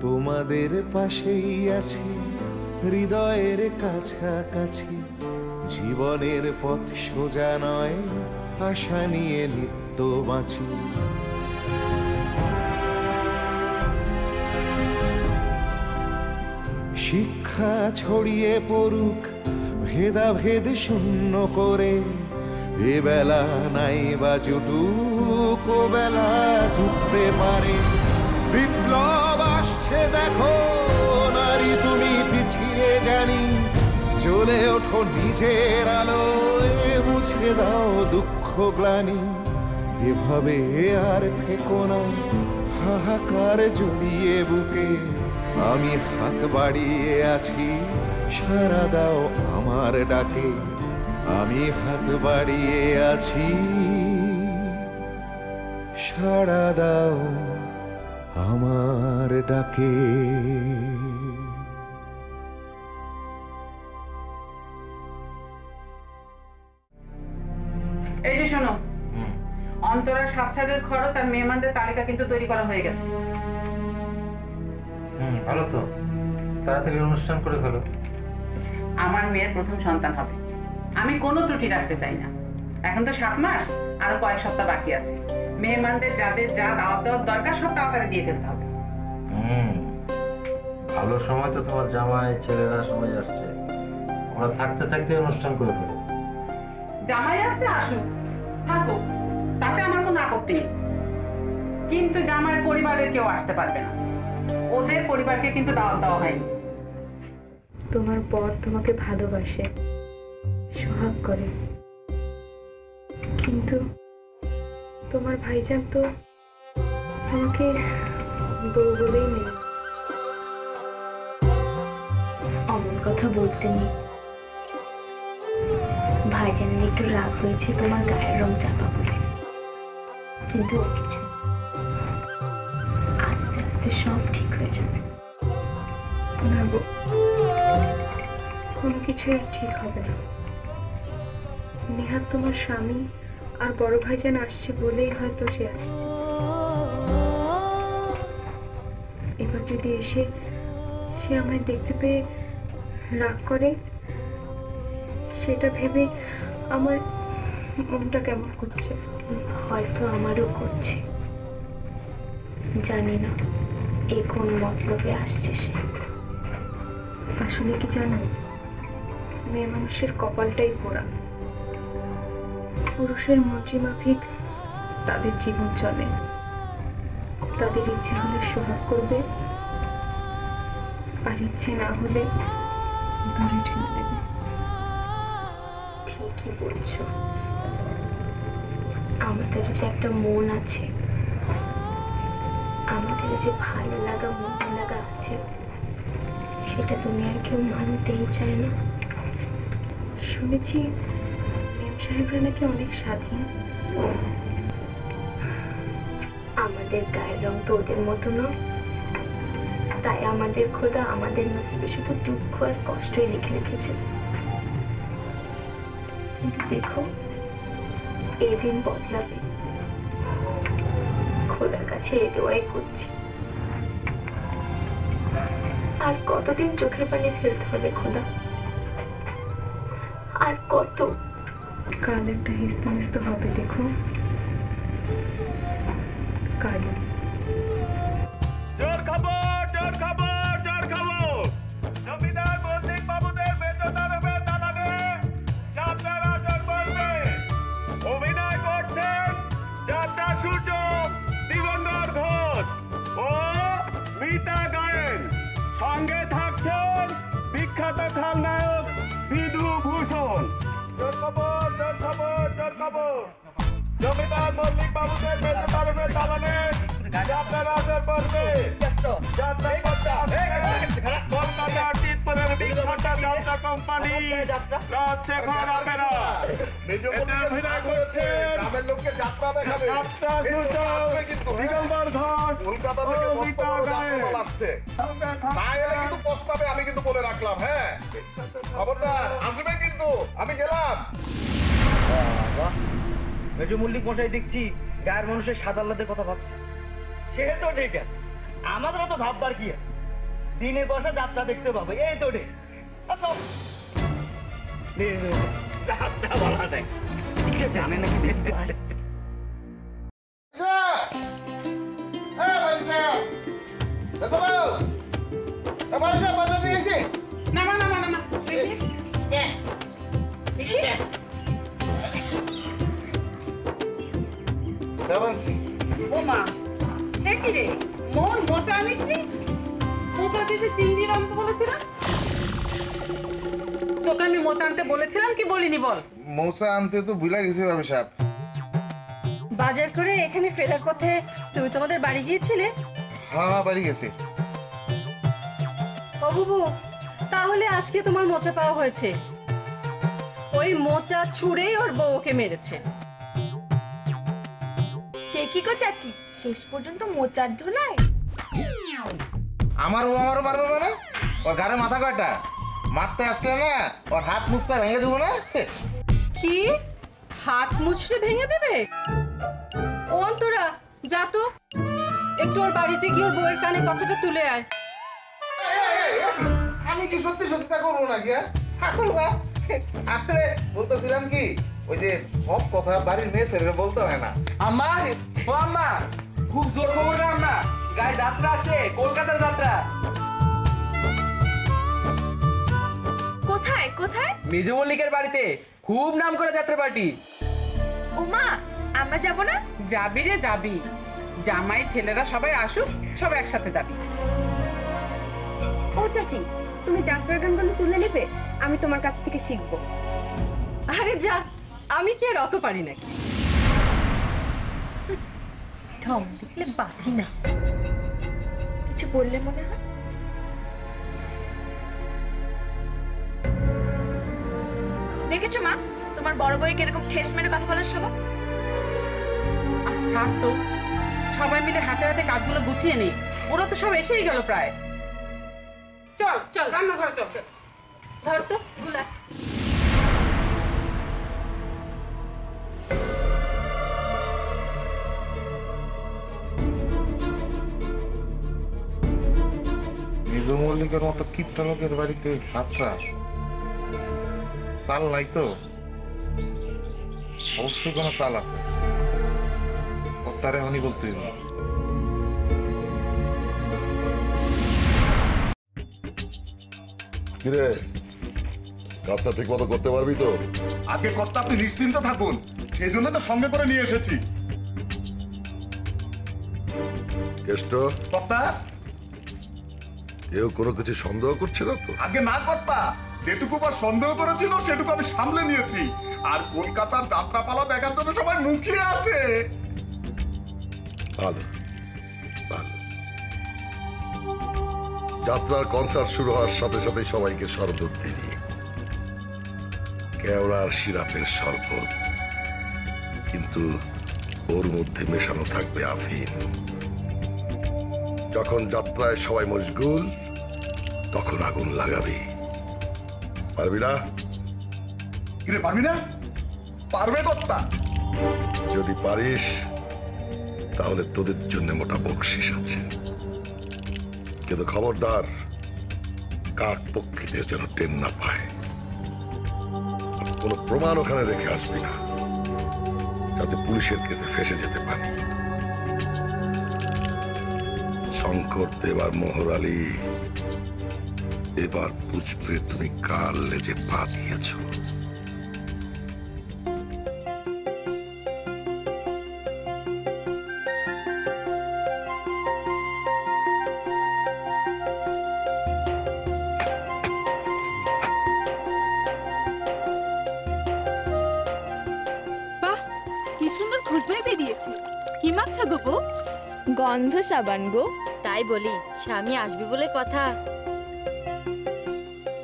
তোমাদের পাশেই আছি হৃদয়ের কাছাকাছি, জীবনের পথ সোজা নয়, আশা নিয়ে নিত্য বাঁচি। শিক্ষা ছড়িয়ে পড়ুক ভেদাভেদ শূন্য করে, এ বেলা নাই বা জুটুক ও বেলা জুটতে পারে। বিপ্লব আসছে দেখো নারী তুমি পিছিয়ে জানি, জ্বলে ওঠো নিজের আলোয়, মুছে দাও দুঃখ গ্লানি। এভাবে আর থেকো না হাহাকার জড়িয়ে বুকে, আমি হাত বাড়িয়ে আছি সাড়া দাও আমার ডাকে। আমি হাত বাড়িয়ে আছি সাড়া দাও আমার ডাকে। এই যে শোনো, অন্তরার সাতসারের খরচ আর মেহমানদের তালিকা কিন্তু তৈরি করা হয়ে গেছে। ভালো তো, তাড়াতাড়ি অনুষ্ঠান করে ফেলো। আমার মেয়ের প্রথম সন্তান হবে, আমি কোনো ত্রুটি রাখতে চাই না। এখন তো 7 মাস, আরো কয়েক সপ্তাহ বাকি আছে। মেহমানদের যাদের যা দাওয়াত দেওয়ার দরকার সব তাড়াতাড়ি দিয়ে ফেলতে হবে। ভালো সময় তো তোমার জামাই ছেলেরা সবাই আসছে, ওরা থাকতে থাকতে অনুষ্ঠান করে ফেলো। জামাই আসতে আসুক, থাকুক, তাতে আমার কোনো আপত্তি নেই, কিন্তু জামাইয়ের পরিবারের কেউ আসতে পারবে না। ওদের পরিবারকে কিন্তু দাওয়াত দেওয়া হয়নি। তোমার বর তোমাকে ভালোবাসে, সোহাগ করে, কিন্তু তোমার ভাইজান তো আমাকে বউ বলেই নেই। অমন কথা বলতে নেই। ভাইজানের একটু রাগ হয়েছে তোমার গায়ের রং চাপা বলে, কিন্তু ও কিছু, আস্তে আস্তে সব ঠিক হয়ে যাবে। না গো, কোনো কিছুই ঠিক হবে না। নেহাত তোমার স্বামী আর বড় ভাইজান আসছে বলেই হয়তো সে আসছে। এবার যদি এসে সে আমায় দেখতে পেয়ে রাগ করে, সেটা ভেবে আমার মনটা কেমন করছে। হয়তো আমারও করছে, জানি না এ কোন মতলবে আসছে সে। আসলে কি জানো, মেয়ে মানুষের কপালটাই পোড়া। পুরুষের মর্জি মাফিক তাদের জীবন চলে। তাদের ইচ্ছে হলে সোহাগ করবে, আর ইচ্ছে না হলে দূরে ঠেলে দেবে। ঠিকই বলছো, আমাদের যে একটা মন আছে, আমাদের যে ভালো লাগা মন লাগা আছে, সেটা তুমি আর কেউ মানতেই চায় না। শুনেছি মেম সাহেবরা নাকি অনেক স্বাধীন। আমাদের গায়ের রং তো ওদের মতো না, তাই আমাদের খোদা আমাদের নসিবে শুধু দুঃখ আর কষ্টই লিখে রেখেছে। কিন্তু দেখো, এই দিন বদলাবে। খোদার কাছে এই দোয়াই করছি। আর কতদিন চোখের পানি ফেলতে হবে খোদা, আর কত? কাল একটা হিস্তো মিস্তো হবে, দেখো কাল। জোর খবর, জোর খবর, জোর খবর। জমিদার মল্লিক বাবুদের বেতন হবে তালাকে যাত্রার আসর বলবে। অভিনয় করছেন যাত্রা সূর্য দিগঙ্গর ঘোষ ও মিতা গায়েন। সঙ্গে থাকছেন বিখ্যাত খলনায়ক বিধু ভূষণ। জোর খবর, জোর খবর, জোর খবর। জমিদার মল্লিক বাবুদের বেতন হবে তালাকে যাত্রার আসর বলবে। কলকাতা চিৎপদের বিখ্যাত যাত্রা কোম্পানি রাজশেখর অপেরা এতে অভিনয় করছেন যাত্রা সূচক দিগম্বর ঘোষ ও মিতা গায়েন। আমি কিন্তু বলে রাখলাম, হ্যাঁ খবরদার আসবে কিন্তু। আমি গেলাম। মেজো মল্লিক মশাই দেখছি গায়ের মানুষের সাদা আল্লাদের কথা ভাবছে। সে তো ঠিক আছে, আমাদেরও তো ভাববার কি আছে। দিনে বসা যাত্রা দেখতে পাবো। এই তো রে যাত্রা বলা দেখ জানে নাকি দেখতে নামা নামা নামা ও মা, সে কি রে, মোর মোচা আনিসনি? মোচা দিতে চিংড়ি আনতে বলেছিলাম। তোকে আমি মোচা আনতে বলেছিলাম কি বলিনি বল? মৌসা আনতে তো ভুলে গেছি ভাবে সাহেব। বাজার করে এখানে ফেরার পথে তুমি তোমাদের বাড়ি গিয়েছিলে? হ্যাঁ বাড়ি গেছি। ও বুবু, তাহলে আজকে তোমার মোচা পাওয়া হয়েছে। ওই মোচা ছুঁড়েই ওর বউ ওকে মেরেছে। সে কি গো চাচি, শেষ পর্যন্ত মোচার ধুলায়? আমার ও আমারও মারবে মানে? ওর গাড়ে মাথা কয়টা? মারতে আসলে না ওর হাত মুছটা ভেঙে দেবো না? কি হাত মুছড়ে ভেঙে দেবে? ও অন্তরা, যা তো একটু ওর বাড়িতে গিয়ে ওর বউয়ের কানে কথাটা তুলে আয়। আমি কি সত্যি সত্যি তা করবো নাকি? আসলে বলতেছিলাম কি, ওই যে সব কথা বাড়ির মেয়ে ছেলেরা বলতে হয় না। আম্মা, ও আম্মা, খুব জোর খবর না আম্মা, গায়ে যাত্রা আসে, কলকাতার যাত্রা। কোথায় কোথায়? মেজো মল্লিকের বাড়িতে খুব নাম করে যাত্রা পার্টি। ও মা, আমরা যাব না? যাবি রে যাবি, জামাই ছেলেরা সবাই আসুক, সব একসাথে যাবি। ও চাচি, তুমি যাত্রার গানগুলো তুলে নেবে, আমি তোমার কাছ থেকে শিখবো। আরে যা, আমি কি আর অত পারি নাকি? ঢং দেখলে বাঁচি না। কিছু বললে মনে হয়? দেখেছো মা, তোমার বড় বউকে এরকম ঠেস মেরে কথা বলার সময়? আচ্ছা তো সবাই মিলে হাতে হাতে কাজগুলো গুছিয়ে নি, ওরা তো সব এসেই গেল প্রায়। চল চল রান্নাঘরে চল। ধর তো গুলা। মেজো মল্লিকের মতো কিপটা লোকের বাড়িতে যাত্রা, চাল নাই তো? অবশ্যই কোনো চাল আছে, তার এমনই বলতে হইব। কিরে, কাজটা ঠিক মতো করতে পারবি তো? আগে কর্তা আপনি নিশ্চিন্ত থাকুন, সেই জন্য তো সঙ্গে করে নিয়ে এসেছি। কেষ্ট, কর্তা কেউ কোনো কিছু সন্দেহ করছে না তো? আগে না কর্তা, যেটুকু বা সন্দেহ করেছিল সেটুকু আমি সামলে নিয়েছি। আর কলকাতার যাত্রাপালা দেখার জন্য সবাই মুখিয়ে আছে। ভালো ভালো। যাত্রার কনসার্ট শুরু হওয়ার সাথে সাথে সবাইকে শরবত দিবি, কেওড়ার সিরাপের শরবত, কিন্তু ওর মধ্যে মেশানো থাকবে আফিম। যখন যাত্রায় সবাই মশগুল, তখন আগুন লাগাবি। পারবি না? কিরে পারবি না? পারবে কর্তা। যদি পারিস তাহলে তোদের জন্য মোটা বকশিস আছে, কিন্তু খবরদার কাক পক্ষীদের যেন টেন না পায়। কোনো প্রমাণ ওখানে রেখে আসবি না, যাতে পুলিশের কেসে ফেসে যেতে পারে। শঙ্কর দেব আর মোহর আলী, এবার বুঝবে তুমি কার লেজে পা দিয়েছ। বাহ, কি সুন্দর খুশবু বেরিয়েছে। কি মাখছো গো বউ? গন্ধ সাবান গো। তাই বলি, স্বামী আসবে বলে কথা।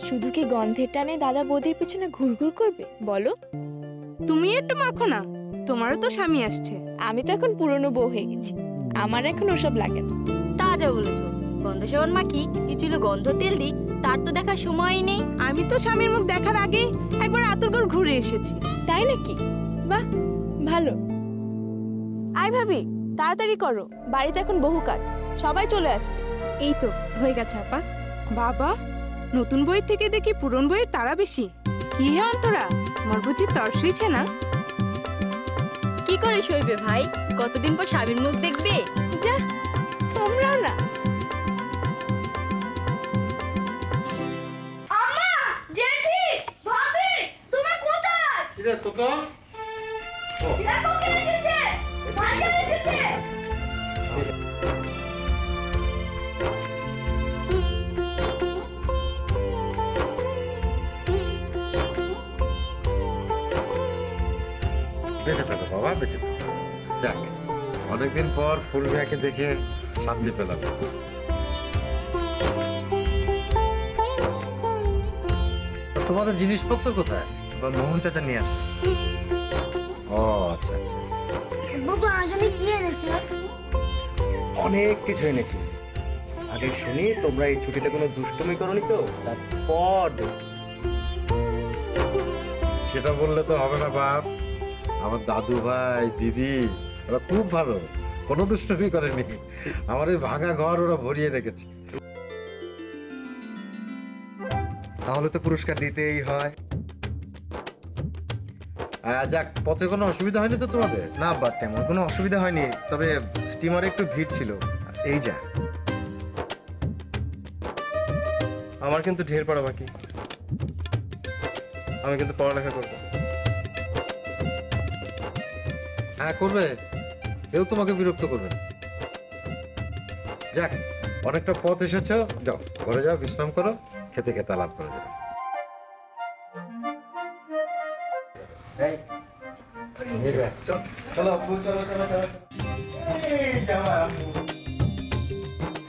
শুধু কি গন্ধের টানে দাদা বৌদির পিছনে ঘুরঘুর করবে বলো? তুমি একটু মাখো না, তোমারও তো স্বামী আসছে। আমি তো এখন পুরনো বউ হয়ে গেছি, আমার এখন ওসব লাগে না। তা যা বলেছো, গন্ধ সাবান মাখি কি ছিল গন্ধ তেল দিই, তার তো দেখার সময়ই নেই। আমি তো স্বামীর মুখ দেখার আগে একবার আতুরগড় ঘুরে এসেছি। তাই নাকি? বাহ, ভালো। আয় ভাবি, তাড়াতাড়ি করো, বাড়িতে এখন বহু কাজ, সবাই চলে আসবে। এই তো হয়ে গেছে আপা। বাবা, নতুন বই থেকে দেখি পুরন বইয়ের তারা বেশি। কি হে অন্তরা, তোমার বুঝি তর সইছে না? কি করে সইবে ভাই? কতদিন পর স্বামীর মুখ দেখবে। যা, তোমরাও না। আম্মা, জেঠি, ভাবি, তোমরা কোথায়? কিরে তোকে দেখো কে এসেছে, ভাইজান এসেছে। বেঁচে থাকো বাবা, বেঁচে থাকো। যাক, অনেকদিন পর ফুলমিয়াকে দেখে শান্তি পেলাম। তোমাদের জিনিসপত্র কোথায়? মোহন চাচা নিয়ে আসে। ও আচ্ছা আচ্ছা। বাবা, আগে কি এনেছো? অনেক কিছু এনেছি। আগে শুনি তোমরা এই ছুটিতে কোনো দুষ্টুমি করনি তো, তারপর সেটা বললে তো হবে না বাপ। আমার দাদু ভাই দিদি ওরা খুব ভালো, কোনো দুষ্টুমি করেনি। আমার এই ভাঙা ঘর ওরা ভরিয়ে রেখেছে। তাহলে তো পুরস্কার দিতেই হয়। যাক, পথে কোনো অসুবিধা হয়নি তো তোমাদের? না বা তেমন কোনো অসুবিধা হয়নি, তবে স্টিমারে একটু ভিড় ছিল। এই যা, আমার কিন্তু ঢের পড়া বাকি। আমি কিন্তু পড়ালেখা করবো। হ্যাঁ করবে, কেউ তোমাকে বিরক্ত করবে না। যাক, অনেকটা পথ এসেছো, যাও ঘরে যাও, বিশ্রাম করো, খেতে খেতে আলাপ করে যাও।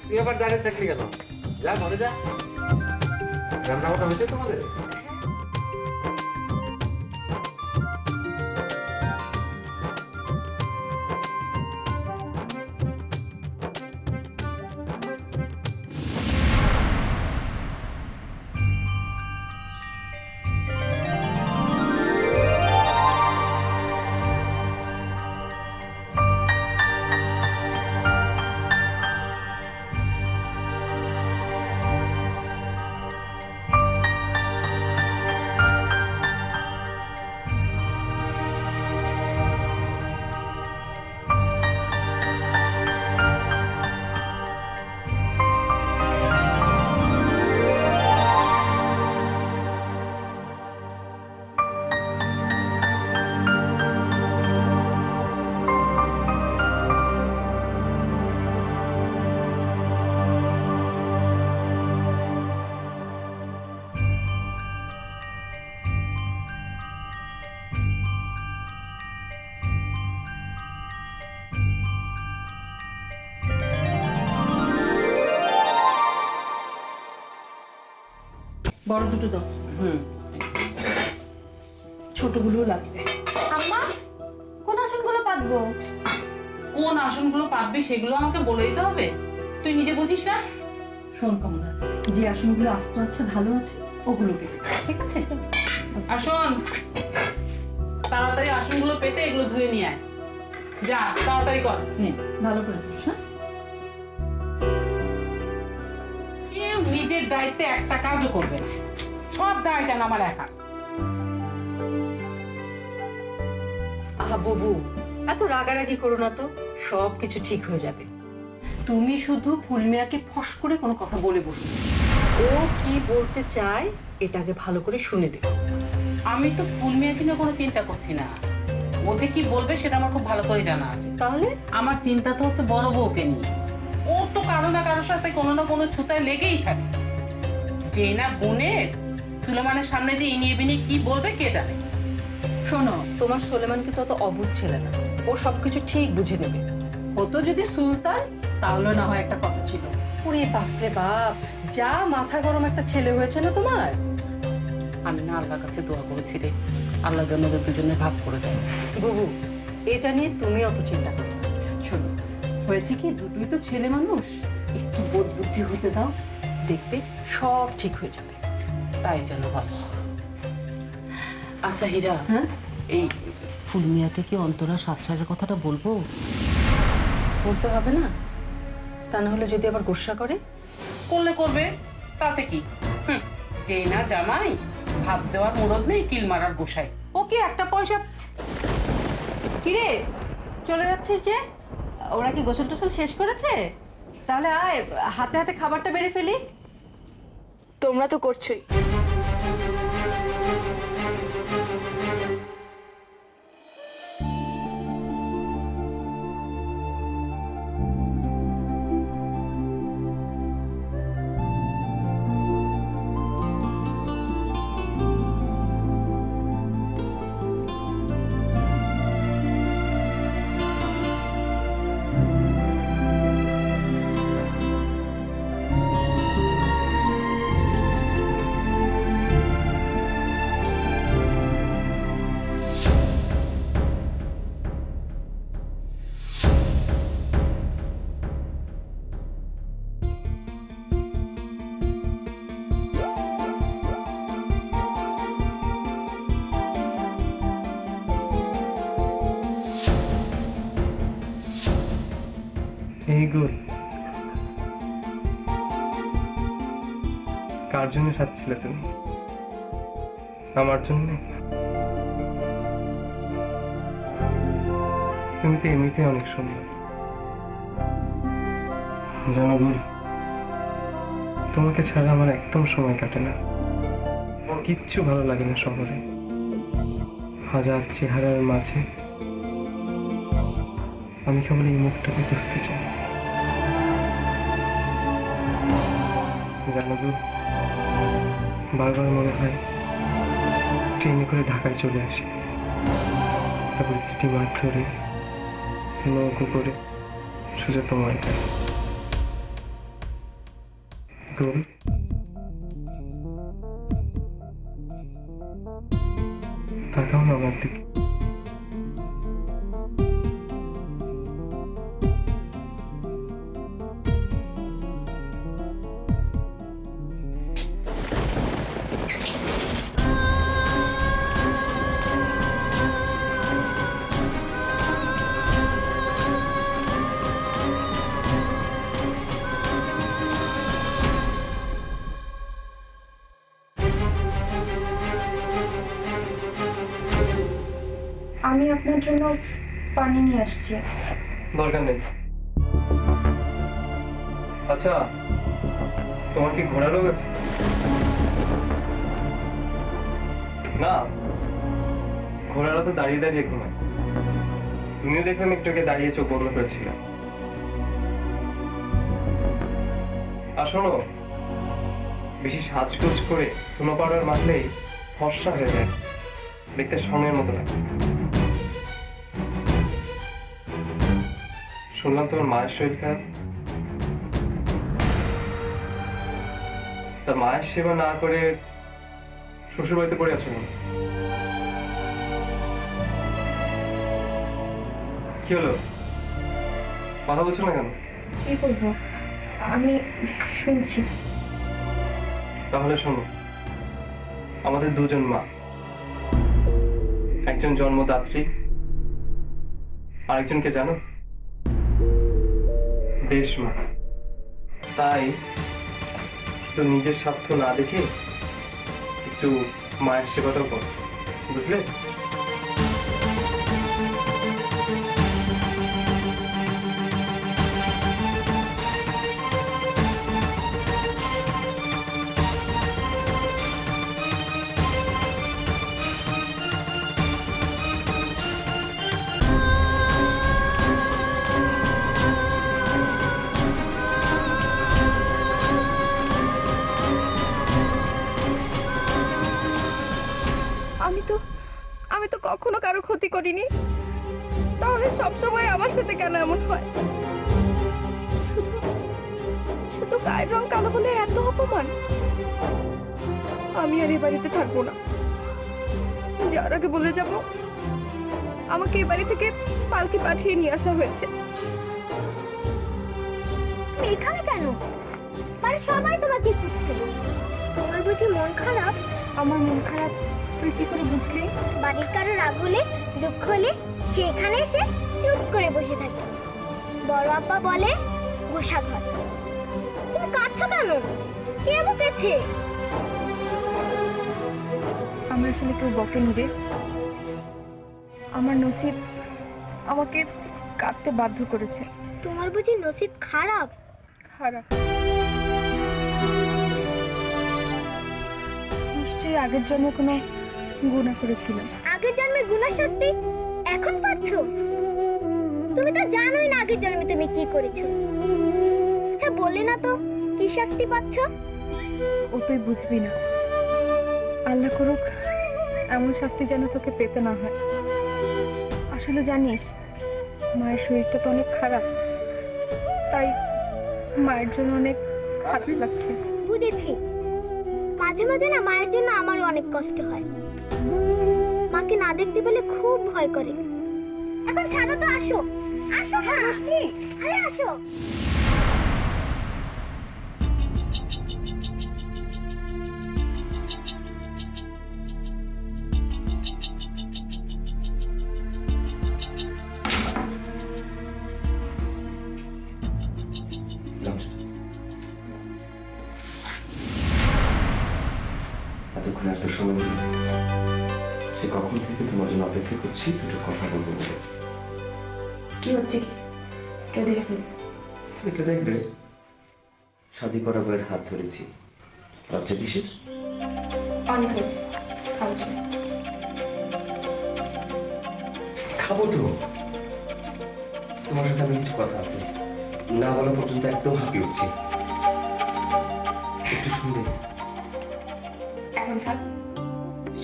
তুই আবার দাঁড়িয়ে থাকলি কেন? যা ঘরে যা। রান্না বান্না হয়েছে তোমাদের? বড় দুটো দাও। ছোটগুলো লাগবে। আম্মা, কোন আসনগুলো পাতবো? কোন আসনগুলো পাতবি সেগুলো আমাকে বলে দিতে হবে? তুই নিজে বুঝিস না? শোন কমলা, যে আসনগুলো আস্ত আছে, ভালো আছে, ওগুলো পেতে, ঠিক আছে? আর শোন, তাড়াতাড়ি আসনগুলো পেতে এগুলো ধুয়ে নিয়ে আয়। যা, তাড়াতাড়ি কর। নে, ভালো করে ধুস। হ্যাঁ, কেউ নিজের দায়িত্বে একটা কাজও করবে না, সব দায় যেন আমার একা। আহা বুবু, এত রাগারাগি করো না তো, সব কিছু ঠিক হয়ে যাবে। তুমি শুধু ফুলমিয়াকে ফস করে কোনো কথা বলে বসো। ও কি বলতে চায় এটাকে ভালো করে শুনে দেখো। আমি তো ফুলমিয়াকে নিয়ে কোনো চিন্তা করছি না। ও যে কি বলবে সেটা আমার খুব ভালো করে জানা আছে। তাহলে আমার চিন্তা তো হচ্ছে বড় বউকে নিয়ে। ওর তো কারো না কারোর সাথে কোনো না কোনো ছুতায় লেগেই থাকে। যে না গুণের, সুলেমানের সামনে যে ইনিয়ে বিনিয়ে কি বলবে কে জানে। শোনো, তোমার সুলেমানকে তো অত অবুঝ ছেলে না, ও সবকিছু ঠিক বুঝে নেবে। হতো যদি সুলতান, তাহলে না হয় একটা কথা ছিল। ওরে বাপরে বাপ, যা মাথা গরম একটা ছেলে হয়েছে না তোমার। আমি না আল্লাহর কাছে দোয়া করেছি রে, আল্লাহ যেন ওদের দুজনে ভাগ করে দেয়। বুবু, এটা নিয়ে তুমি অত চিন্তা করো না। শোনো, হয়েছে কি, দুটোই তো ছেলে মানুষ, একটু বোধ বুদ্ধি হতে দাও, দেখবে সব ঠিক হয়ে যাবে। তাই যেন ভালো। আচ্ছা হীরা, হ্যাঁ, এই ফুলমিয়াকে কি অন্তরা সাতসারের কথাটা বলবো? বলতে হবে না, তা না হলে যদি আবার গোসা করে? করলে করবে, তাতে কি? যে না জামাই, ভাত দেওয়ার মুরদ নেই, কিল মারার গোসাই। ও কি একটা পয়সা? কিরে চলে যাচ্ছিস যে? ওরা কি গোসল টোসল শেষ করেছে? তাহলে আয়, হাতে হাতে খাবারটা বেড়ে ফেলি। তোমরা তো করছোই। এই গো, কার জন্য সাজছিলে তুমি? আমার জন্য? তুমি তো এমনিতে অনেক সুন্দর জানো গুল, তোমাকে ছাড়া আমার একদম সময় কাটে না। কিচ্ছু ভালো লাগে না শহরে। হাজার চেহারার মাঝে আমি কেবল এই মুখটাকে বুঝতে চাই। জানো গো, বারবার মনে হয় ট্রেনে করে ঢাকায় চলে আসি, তারপর স্টিমার ধরে নৌকো করে সোজা তোমার গোল। তাকাও না আমার দিকে। আমি আপনার জন্য পানি নিয়ে আসছি। দরকার নেই। আচ্ছা, তোমার কি ঘোড়া রোগ আছে? না, ঘোড়ারা তো দাঁড়িয়ে দাঁড়িয়ে ঘুমায়। তুমিও দেখলাম একটুকে দাঁড়িয়ে চোখ বন্ধ করেছিলাম। আর শোনো, বেশি সাজগোজ করে সোনো পাউডার মাখলেই ফর্সা হয়ে যায়, দেখতে সঙ্গের মতো লাগে। শুনলাম তোমার মায়ের শরীর খারাপ। তা মায়ের সেবা না করে শ্বশুর বাড়িতে পড়ে আছো কেন? কি হলো, কথা বলছো না কেন? কি বলবো, আমি শুনছি। তাহলে শোনো, আমাদের দুজন মা, একজন জন্মদাত্রী, আরেকজনকে জানো? দেশ মা। তাই শুধু নিজের স্বার্থ না দেখে একটু মায়ের সেবাটাও করো, বুঝলে? আমি তো কখনো কারো ক্ষতি করিনি, তাহলে সবসময় আমার সাথে কেন এমন হয়? শুধু গায়ের রং কালো বলে এত অপমান? আমি আর এই বাড়িতে থাকবো না। যাওয়ার আগে বলে যাব, আমাকে এই বাড়ি থেকে পালকি পাঠিয়ে নিয়ে আসা হয়েছে। এখানে কেন? আর সবাই তোমাকে খুঁজছে। তোমার বুঝি মন খারাপ? আমার মন খারাপ তুই কি করে বুঝলি? বাড়ির কারো রাগ হলে, দুঃখ হলে সে এখানে এসে চুপ করে বসে থাকে। বড় আব্বা বলে গোসা ঘর। তুমি কাঁদছো কেন? কে বকেছে? আমরা আসলে কেউ বকেনি রে। আমার নসিব আমাকে কাঁদতে বাধ্য করেছে। তোমার বুঝি নসিব খারাপ? খারাপ নিশ্চয়ই আগের জন্মে কোনো গুনাহ করেছিলাম। আগের জন্মে গুনাহ শাস্তি এখন পাচ্ছ? তুমি তো জানোই না আগের জন্মে তুমি কি করেছো। আচ্ছা বললে না তো কি শাস্তি পাচ্ছ? ও তুই বুঝবি না। আল্লাহ করুক এমন শাস্তি যেন তোকে পেতে না হয়। আসলে জানিস মায়ের শরীরটা তো অনেক খারাপ, তাই মায়ের জন্য অনেক খারাপ লাগছে। বুঝেছি। মাঝে মাঝে না মায়ের জন্য আমারও অনেক কষ্ট হয়। মাকে না দেখতে পেলে খুব ভয় করে। এখন ছাড়ো তো, আসো আসো। হ্যাঁ আসছি। আরে আসো। এতক্ষণ আসবে সময় নেই। সে কখন থেকে তোমার জন্য অপেক্ষা করছি, দুটো কথা বলবো বলে। কি হচ্ছে? কি কে দেখবে? কে দেখবে? শাদি করা বইয়ের হাত ধরেছি। লজ্জা কিসের? অনেক হয়েছে, খাওয়া যাবে। খাবো তো। তোমার সাথে আমি কিছু কথা আছে, না বলা পর্যন্ত একদম হাঁপিয়ে উঠছি। একটু শুনবে? এখন থাক,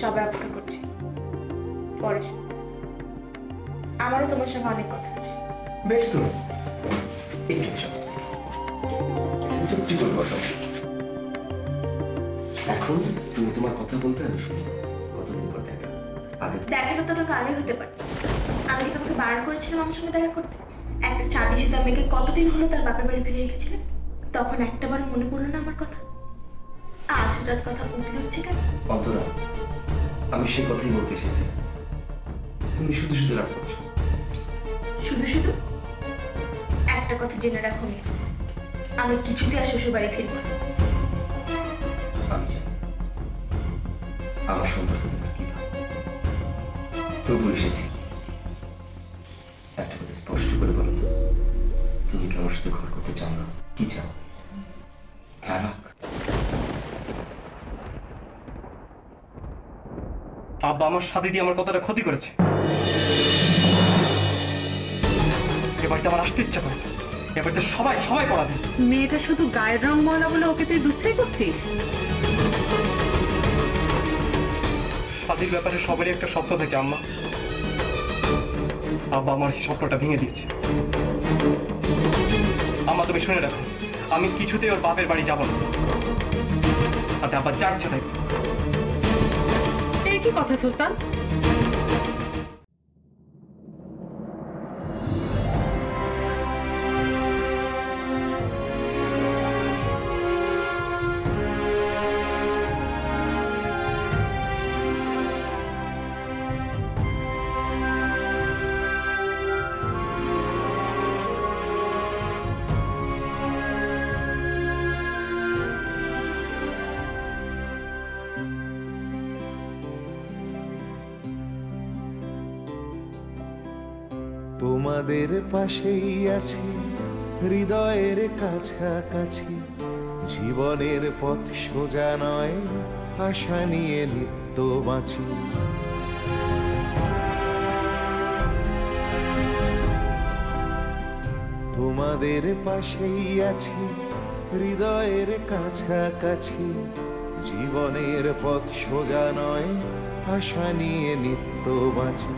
সবাই অপেক্ষা করছি। পরে শোন। আমারও তোমার সঙ্গে অনেক কথা আছে। বেশ তো, একটু এসো। চুপটি করে বসো। এখন তুমি তোমার কথা বলতে আমি শুনবো। কতদিন পর দেখা? দেখাটা তো তোকে আগে হতে পারে। আমি কি তোমাকে বারণ করেছিলাম আমার সঙ্গে দেখা করতে? একটা শাদীশুদা মেয়েকে কতদিন হলো তার বাপের বাড়ি ফিরে রেখেছিলে? তখন একটাবার মনে পড়লো না আমার কথা? আজ হঠাৎ কথা বলতে হচ্ছে কেন? অন্তরা, আমি সেই কথাই বলতে এসেছি। তুমি শুধু শুধু রাগ করছো। শুধু শুধু? একটা কথা জেনে রাখো মেয়ে, আমি কিছুতে আর শ্বশুর বাড়ি ফিরবো না। আমি জানি আমার সম্পর্কে তোমার কি ভাব, তবু এসেছি। একটা কথা স্পষ্ট করে বলো তো, তুমি কি আমার সাথে ঘর করতে চাও না? কি চাও? তালাক? আব্বা আমার সাথে দিয়ে আমার কতটা ক্ষতি করেছে। এ বাড়িতে আমার আসতে ইচ্ছা করে। এ বাড়িতে সবাই সবাই পড়াবে। মেয়েটা শুধু গায়ের রং ময়লা বলে ওকে তুই দুচ্ছাই করছিস? স্বাধীর ব্যাপারে সবারই একটা স্বপ্ন থাকে আম্মা। আব্বা আমার এই স্বপ্নটা ভেঙে দিয়েছে। আম্মা তুমি শুনে রাখো, আমি কিছুতেই ওর বাপের বাড়ি যাব না। তাতে আবার যার ইচ্ছা তাই। এই কি কথা সুলতান? তোমাদের পাশেই আছি, হৃদয়ের কাছাকাছি। জীবনের পথ সোজা নয়, আশা নিয়ে নিত্য বাঁচি। তোমাদের পাশেই আছি, হৃদয়ের কাছাকাছি। জীবনের পথ সোজা নয়, আশা নিয়ে নিত্য বাঁচি।